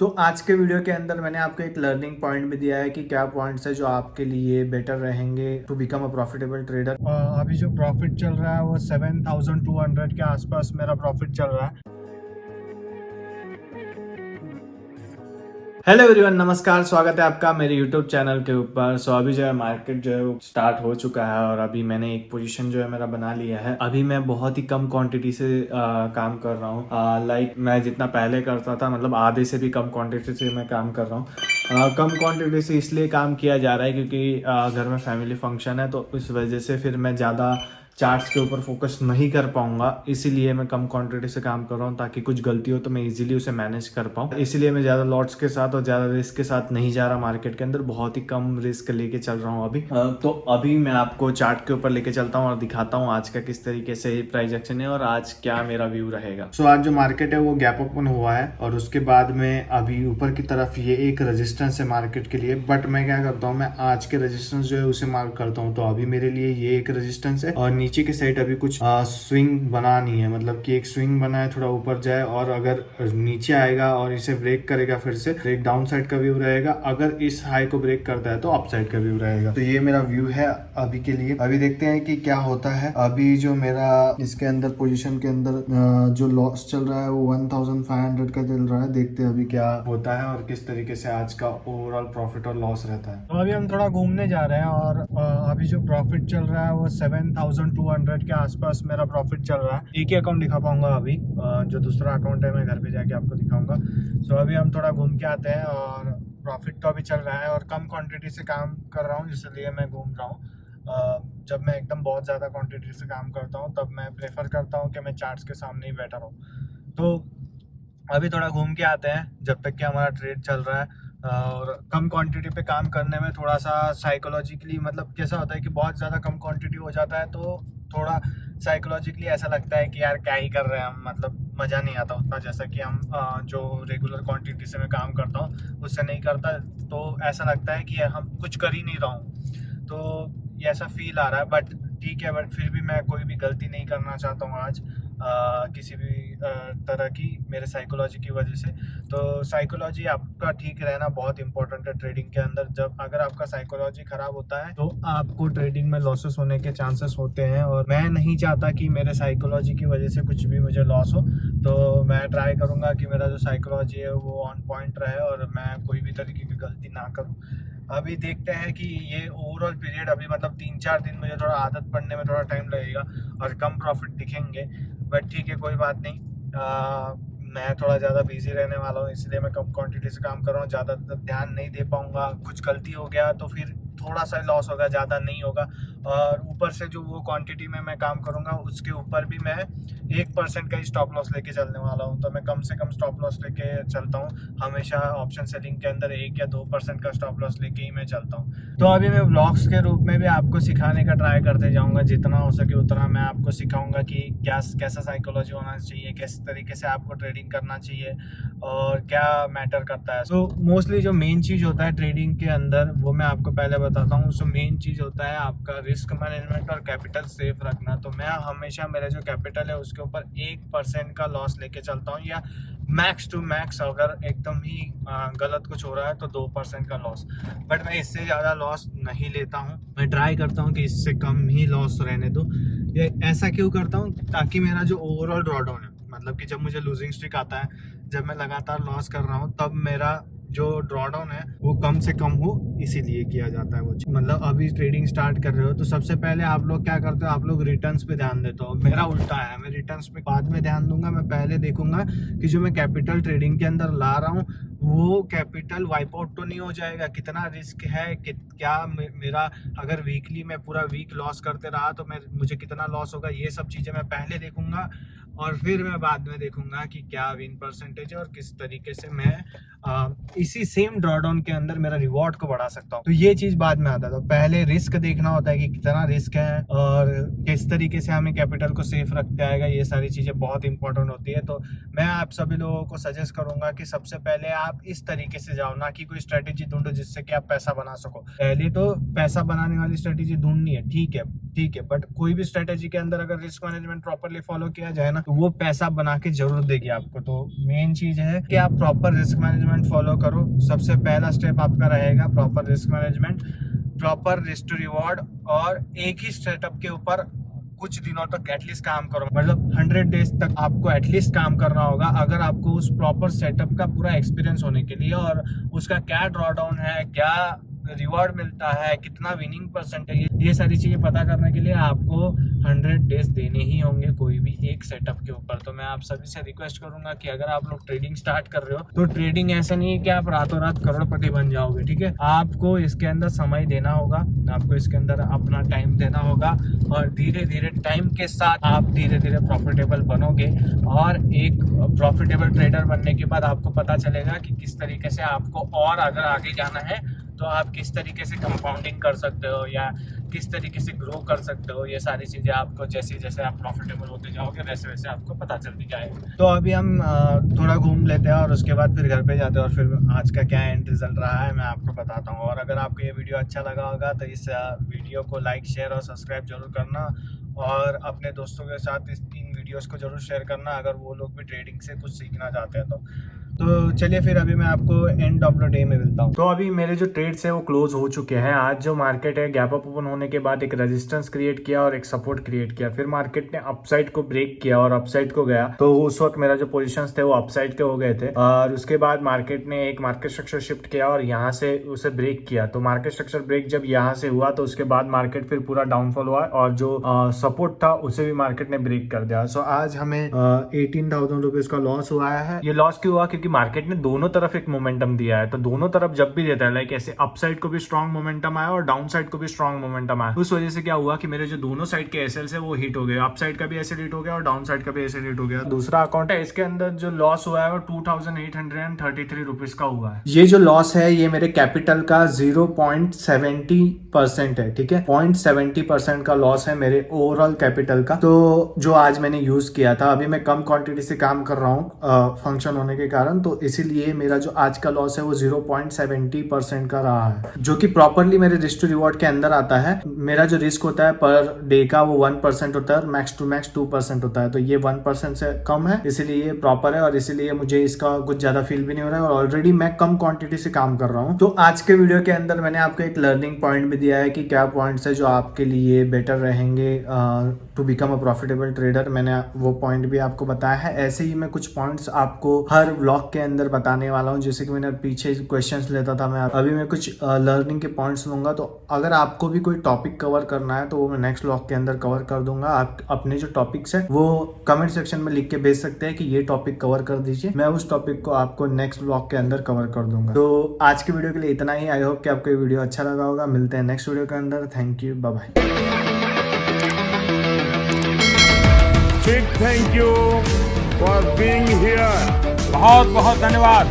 तो आज के वीडियो के अंदर मैंने आपको एक लर्निंग पॉइंट भी दिया है कि क्या पॉइंट्स है जो आपके लिए बेटर रहेंगे to become a profitable trader. अभी जो प्रॉफिट चल रहा है वो 7,200 के आसपास मेरा प्रॉफिट चल रहा है। हेलो एवरीवन, नमस्कार, स्वागत है आपका मेरे यूट्यूब चैनल के ऊपर। सो अभी जो है मार्केट जो है वो स्टार्ट हो चुका है और अभी मैंने एक पोजीशन जो है मेरा बना लिया है। अभी मैं बहुत ही कम क्वांटिटी से काम कर रहा हूँ। लाइक मैं जितना पहले करता था, मतलब आधे से भी कम क्वांटिटी से मैं काम कर रहा हूँ। कम क्वांटिटी से इसलिए काम किया जा रहा है क्योंकि घर में फैमिली फंक्शन है, तो इस वजह से फिर मैं ज़्यादा चार्ट्स के ऊपर फोकस नहीं कर पाऊंगा। इसीलिए मैं कम क्वांटिटी से काम कर रहा हूँ ताकि कुछ गलती हो तो मैं इजीली उसे मैनेज कर पाऊँ। इसीलिए मैं ज़्यादा लॉट्स के साथ और ज़्यादा रिस्क के साथ नहीं जा रहा मार्केट के अंदर, बहुत ही कम रिस्क लेके चल रहा हूँ अभी। तो अभी मैं आपको चार्ट के ऊपर लेके चलता हूँ और दिखाता हूँ आज का किस तरीके से प्राइस एक्शन है और आज क्या मेरा व्यू रहेगा। सो आज जो मार्केट है वो गैप ओपन हुआ है और उसके बाद में अभी ऊपर की तरफ ये एक रेजिस्टेंस है मार्केट के लिए। बट मैं क्या करता हूँ, मैं आज के रेजिस्टेंस जो है उसे मार्क करता हूँ। तो अभी मेरे लिए ये एक रेजिस्टेंस है और नीचे के साइड अभी कुछ स्विंग बना नहीं है, मतलब कि एक स्विंग बना है, थोड़ा ऊपर जाए और अगर नीचे आएगा और इसे ब्रेक करेगा फिर से एक डाउन साइड का व्यू रहेगा। अगर इस हाई को ब्रेक करता है तो अप साइड का व्यू रहेगा। तो ये मेरा व्यू है अभी के लिए। अभी देखते हैं कि क्या होता है। अभी जो मेरा इसके अंदर पोजीशन के अंदर जो लॉस चल रहा है वो 1,500 का चल रहा है। देखते हैं अभी क्या होता है और किस तरीके से आज का ओवरऑल प्रॉफिट और लॉस रहता है। तो अभी हम थोड़ा घूमने जा रहे हैं और अभी जो प्रॉफिट चल रहा है वो 7,200 के आसपास मेरा प्रॉफिट चल रहा है। एक ही अकाउंट दिखा पाऊंगा अभी, जो दूसरा अकाउंट है मैं घर पे जाके आपको दिखाऊंगा। सो अभी हम थोड़ा घूम के आते हैं और प्रॉफिट तो अभी चल रहा है और कम क्वांटिटी से काम कर रहा हूँ, इसलिए मैं घूम रहा हूँ। जब मैं एकदम बहुत ज़्यादा क्वांटिटी से काम करता हूँ तब मैं प्रेफर करता हूँ कि मैं चार्ट्स के सामने ही बैठा रहूँ। तो अभी थोड़ा घूम के आते हैं जब तक कि हमारा ट्रेड चल रहा है। और कम क्वांटिटी पे काम करने में थोड़ा सा साइकोलॉजिकली, मतलब कैसा होता है कि बहुत ज़्यादा कम क्वांटिटी हो जाता है तो थोड़ा साइकोलॉजिकली ऐसा लगता है कि यार क्या ही कर रहे हैं हम, मतलब मज़ा नहीं आता उतना जैसा कि हम जो रेगुलर क्वांटिटी से मैं काम करता हूँ उससे नहीं करता। तो ऐसा लगता है कि हम कुछ कर ही नहीं रहा हूँ, तो ये ऐसा फील आ रहा है। बट ठीक है, बट फिर भी मैं कोई भी गलती नहीं करना चाहता हूँ आज किसी भी तरह की, मेरे साइकोलॉजी की वजह से। तो साइकोलॉजी आपका ठीक रहना बहुत इंपॉर्टेंट है ट्रेडिंग के अंदर। जब अगर आपका साइकोलॉजी खराब होता है तो आपको ट्रेडिंग में लॉसेस होने के चांसेस होते हैं और मैं नहीं चाहता कि मेरे साइकोलॉजी की वजह से कुछ भी मुझे लॉस हो। तो मैं ट्राई करूंगा कि मेरा जो साइकोलॉजी है वो ऑन पॉइंट रहे और मैं कोई भी तरीके की गलती ना करूं। अभी देखते हैं कि ये ओवरऑल पीरियड अभी मतलब 3-4 दिन मुझे थोड़ा आदत पड़ने में थोड़ा टाइम लगेगा और कम प्रॉफिट दिखेंगे। बट ठीक है, कोई बात नहीं। मैं थोड़ा ज़्यादा बिजी रहने वाला हूँ, इसलिए मैं कम क्वांटिटी से काम कर रहा हूँ। ज़्यादा ध्यान नहीं दे पाऊँगा, कुछ गलती हो गया तो फिर थोड़ा सा लॉस होगा, ज़्यादा नहीं होगा। और ऊपर से जो वो क्वांटिटी में मैं काम करूँगा उसके ऊपर भी मैं 1% का ही स्टॉप लॉस लेके चलने वाला हूँ। तो मैं कम से कम स्टॉप लॉस लेके चलता हूँ हमेशा। ऑप्शन सेलिंग के अंदर 1 या 2% का स्टॉप लॉस लेके ही मैं चलता हूँ। तो अभी मैं व्लॉग्स के रूप में भी आपको सिखाने का ट्राई करते जाऊँगा, जितना हो सके उतना मैं आपको सिखाऊंगा कि कैसा साइकोलॉजी होना चाहिए, किस तरीके से आपको ट्रेडिंग करना चाहिए और क्या मैटर करता है। सो मोस्टली जो मेन चीज़ होता है ट्रेडिंग के अंदर वो मैं आपको पहले बताता हूँ। सो मेन चीज़ होता है आपका रिस्क मैनेजमेंट और कैपिटल सेफ रखना। तो मैं हमेशा मेरा जो कैपिटल है उसके ऊपर 1% का लॉस लेके चलता हूँ, या मैक्स टू मैक्स अगर एकदम ही गलत कुछ हो रहा है तो 2% का लॉस। बट मैं इससे ज़्यादा लॉस नहीं लेता हूँ, मैं ट्राई करता हूँ कि इससे कम ही लॉस रहने दो। ये ऐसा क्यों करता हूँ, ताकि मेरा जो ओवरऑल ड्रॉडाउन है, मतलब कि जब मुझे लूजिंग स्ट्रिक आता है, जब मैं लगातार लॉस कर रहा हूँ, तब मेरा जो ड्रॉडाउन है वो कम से कम हो, इसीलिए किया जाता है वो। मतलब अभी ट्रेडिंग स्टार्ट कर रहे हो तो सबसे पहले आप लोग क्या करते हो, आप लोग रिटर्न्स पे ध्यान देते हो। मेरा उल्टा है, मैं रिटर्न्स पे बाद में ध्यान दूंगा। मैं पहले देखूंगा कि जो मैं कैपिटल ट्रेडिंग के अंदर ला रहा हूँ वो कैपिटल वाइप आउट तो नहीं हो जाएगा, कितना रिस्क है, क्या मेरा अगर वीकली मैं पूरा वीक लॉस करते रहा तो मुझे कितना लॉस होगा। ये सब चीज़ें मैं पहले देखूंगा और फिर मैं बाद में देखूंगा कि क्या विन परसेंटेज है और किस तरीके से मैं इसी सेम ड्रॉडाउन के अंदर मेरा रिवॉर्ड को बढ़ा सकता हूँ। तो ये चीज बाद में आता है। तो पहले रिस्क देखना होता है कि कितना रिस्क है और किस तरीके से हमें कैपिटल को सेफ रखते आएगा। ये सारी चीजें बहुत इंपॉर्टेंट होती है। तो मैं आप सभी लोगों को सजेस्ट करूंगा कि सबसे पहले आप इस तरीके से जाओ, ना कि कोई स्ट्रेटेजी ढूंढो जिससे कि आप पैसा बना सको। पहले तो पैसा बनाने वाली स्ट्रेटेजी ढूंढनी है, ठीक है, ठीक है, बट कोई भी स्ट्रेटेजी के अंदर अगर रिस्क मैनेजमेंट प्रॉपरली फॉलो किया जाए ना, तो वो पैसा बना के जरूर देगी आपको। तो मेन चीज है कि आप प्रॉपर रिस्क मैनेजमेंट फॉलो करो। सबसे पहला स्टेप आपका रहेगा proper risk management, proper risk to reward, और एक ही सेटअप के ऊपर कुछ दिनों तक एटलीस्ट काम करो। मतलब 100 डेज तक आपको एटलीस्ट काम करना होगा, अगर आपको उस प्रॉपर सेटअप का पूरा एक्सपीरियंस होने के लिए, और उसका क्या ड्रॉ डाउन है, क्या रिवॉर्ड मिलता है, कितना विनिंग परसेंट है, ये सारी चीजें पता करने के लिए आपको 100 डेज देने ही होंगे कोई भी एक सेटअप के ऊपर। तो मैं आप सभी से रिक्वेस्ट करूंगा कि अगर आप लोग ट्रेडिंग स्टार्ट कर रहे हो तो ट्रेडिंग ऐसा नहीं है कि आप रातों रात करोड़पति बन जाओगे, ठीक है। आपको इसके अंदर समय देना होगा, आपको इसके अंदर अपना टाइम देना होगा, और धीरे धीरे टाइम के साथ आप धीरे धीरे प्रॉफिटेबल बनोगे। और एक प्रॉफिटेबल ट्रेडर बनने के बाद आपको पता चलेगा कि किस तरीके से आपको और अगर आगे जाना है तो आप किस तरीके से कंपाउंडिंग कर सकते हो या किस तरीके से ग्रो कर सकते हो। ये सारी चीज़ें आपको जैसे जैसे आप प्रॉफिटेबल होते जाओगे वैसे वैसे आपको पता चलती जाएगी। तो अभी हम थोड़ा घूम लेते हैं और उसके बाद फिर घर पे जाते हैं, और फिर आज का क्या एंड रिजल्ट रहा है मैं आपको बताता हूँ। और अगर आपको ये वीडियो अच्छा लगा होगा तो इस वीडियो को लाइक, शेयर और सब्सक्राइब जरूर करना, और अपने दोस्तों के साथ इन वीडियोस को जरूर शेयर करना अगर वो लोग भी ट्रेडिंग से कुछ सीखना चाहते हैं तो चलिए फिर अभी मैं आपको एंड ऑफ द डे में मिलता हूँ। तो अभी मेरे जो ट्रेड्स है वो क्लोज हो चुके हैं। आज जो मार्केट है गैप अप ओपन होने के बाद एक रेजिस्टेंस क्रिएट किया और एक सपोर्ट क्रिएट किया, फिर मार्केट ने अपसाइड को ब्रेक किया और अपसाइड को गया। तो उस वक्त मेरा जो पोजीशंस थे वो अपसाइड के हो गए थे, और उसके बाद मार्केट ने एक मार्केट स्ट्रक्चर शिफ्ट किया और यहाँ से उसे ब्रेक किया। तो मार्केट स्ट्रक्चर ब्रेक जब यहाँ से हुआ तो उसके बाद मार्केट फिर पूरा डाउनफॉल हुआ, और जो सपोर्ट था उसे भी मार्केट ने ब्रेक कर दिया। सो आज हमें 18,000 रुपीज का लॉस हुआ है। ये लॉस क्यों हुआ? क्योंकि मार्केट ने दोनों तरफ एक मोमेंटम दिया है। तो दोनों तरफ जब भी देता है, लाइक ऐसे अप साइड को भी स्ट्रॉन्ग मोमेंटम आया और डाउन साइड को भी स्ट्रॉन्ग मोमेंटम आया। उस वजह से क्या हुआ कि मेरे जो दोनों साइड के एसएल है वो हिट हो गए, अप साइड का भी एसएल हिट हो गया और डाउन साइड का भी एसएल हिट हो गया। दूसरा अकाउंट है, इसके अंदर जो लॉस हुआ है वो 2,833 रुपीज का हुआ है। ये जो लॉस है ये मेरे कैपिटल का 0.70% है, ठीक है। 0.70% का लॉस है मेरे ओवरऑल कैपिटल का, तो जो आज मैंने यूज किया था। अभी मैं कम क्वांटिटी से काम कर रहा हूँ फंक्शन होने के कारण, तो इसीलिए मेरा जो आज का लॉस है वो 0.70% का रहा है, जो कि प्रॉपरली मेरे रिस्क टू रिवॉर्ड के अंदर आता है। मेरा जो रिस्क होता है पर डे का वो 1% होता है और मैक्स टू मैक्स 2% होता है। तो ये 1% से कम है, इसीलिए ये प्रॉपर है और इसीलिए मुझे इसका कुछ ज्यादा फील भी नहीं हो रहा है, और ऑलरेडी मैं कम क्वांटिटी से काम कर रहा हूँ। तो आज के वीडियो के अंदर मैंने आपको एक लर्निंग पॉइंट भी दिया है कि क्या पॉइंट्स है जो आपके लिए बेटर रहेंगे to become a profitable trader. मैंने वो पॉइंट भी आपको बताया है। ऐसे ही मैं कुछ पॉइंट्स आपको हर व्लॉग के अंदर बताने वाला हूँ। जैसे कि मैंने पीछे क्वेश्चंस लेता था, मैं अभी मैं कुछ लर्निंग के पॉइंट्स लूंगा। तो अगर आपको भी कोई टॉपिक कवर करना है तो वो मैं नेक्स्ट व्लॉग के अंदर कवर कर दूंगा। आप अपने जो टॉपिक्स है वो कमेंट सेक्शन में लिख के भेज सकते हैं कि ये टॉपिक कवर कर दीजिए, मैं उस टॉपिक को आपको नेक्स्ट व्लॉग के अंदर कवर कर दूंगा। तो आज की वीडियो के लिए इतना ही। आई होप कि आपको ये वीडियो अच्छा लगा होगा। मिलते हैं नेक्स्ट वीडियो के अंदर। Thank you, bye bye. Big thank you for being here. बहुत बहुत धन्यवाद।